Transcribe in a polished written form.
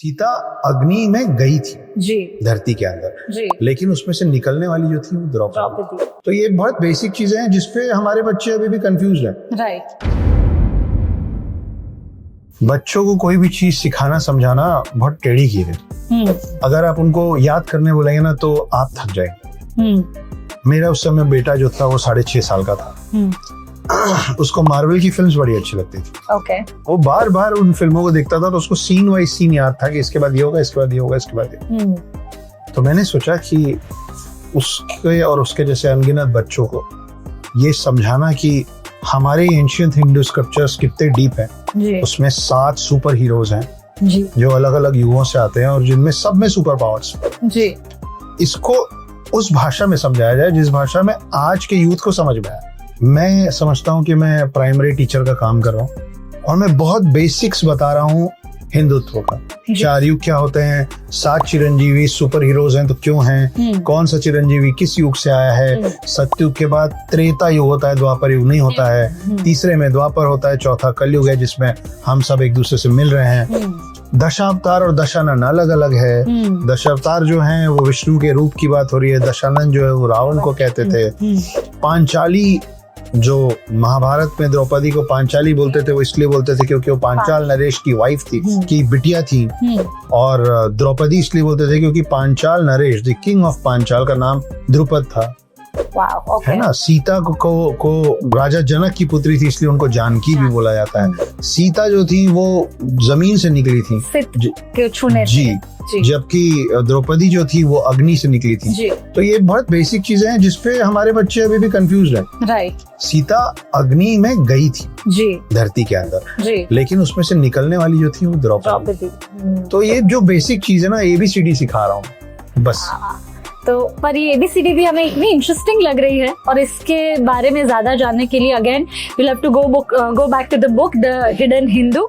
सीता अग्नि में गई थी जी धरती के अंदर जी लेकिन उसमें से निकलने वाली जो थी वो द्रौपदी। द्रौपदी तो ये बहुत बेसिक चीजें हैं जिसपे हमारे बच्चे अभी भी कंफ्यूज हैं। राइट। बच्चों को कोई भी चीज सिखाना समझाना बहुत टेढ़ी की है। अगर आप उनको याद करने बोलेंगे ना तो आप थक जाएंगे। मेरा उस समय बेटा जो था वो 6.5 साल का था। उसको मार्वल की फिल्म्स बड़ी अच्छी लगती थी। ओके। वो बार बार उन फिल्मों को देखता था तो उसको सीन वाइज सीन याद था कि इसके बाद ये होगा, इसके बाद ये होगा, इसके बाद ये। तो मैंने सोचा कि उसके और उसके जैसे अनगिनत बच्चों को ये समझाना कि हमारे एंशिएंट हिंदू स्क्रिप्चर्स कितने डीप हैं। उसमें 7 सुपर हीरोज हैं जी जो अलग अलग युगों से आते हैं और जिनमें सब में सुपर पावर्स जी। इसको उस भाषा में समझाया जाए जिस भाषा में आज के यूथ को समझ में आए। मैं समझता हूँ कि मैं प्राइमरी टीचर का काम कर रहा हूँ और मैं बहुत बेसिक्स बता रहा हूँ हिंदुत्व का। 4 युग क्या होते हैं, 7 चिरंजीवी सुपर हीरोज हैं तो क्यों हैं, कौन सा चिरंजीवी किस युग से आया है, सतयुग के बाद त्रेता युग होता है, द्वापर युग नहीं होता है, तीसरे में द्वापर होता है, चौथा कलयुग है जिसमें हम सब एक दूसरे से मिल रहे हैं। दशावतार और दशानन अलग अलग है। दशावतार जो हैं वो विष्णु के रूप की बात हो रही है, दशानन जो है वो रावण को कहते थे। पांचाली जो महाभारत में द्रौपदी को पांचाली बोलते थे वो इसलिए बोलते थे क्योंकि वो पांचाल नरेश की वाइफ थी, की बिटिया थी। और द्रौपदी इसलिए बोलते थे क्योंकि Panchal Naresh the king of Panchal का नाम द्रुपद था। है ना। सीता को राजा जनक की पुत्री थी इसलिए उनको जानकी भी बोला जाता है। सीता जो थी वो जमीन से निकली थी जी, जबकि द्रौपदी जो थी वो अग्नि से निकली थी। तो ये बहुत बेसिक चीजें हैं जिसपे हमारे बच्चे अभी भी कंफ्यूज हैं। राइट। सीता अग्नि में गई थी जी धरती के अंदर जी लेकिन उसमें से निकलने वाली जो थी वो द्रौपदी। तो ये जो बेसिक चीज है ना ABCD सिखा रहा हूँ बस। तो पर ये ABCD भी हमें इतनी इंटरेस्टिंग लग रही है और इसके बारे में ज्यादा जानने के लिए again we'll have to go back to the book The Hidden Hindu।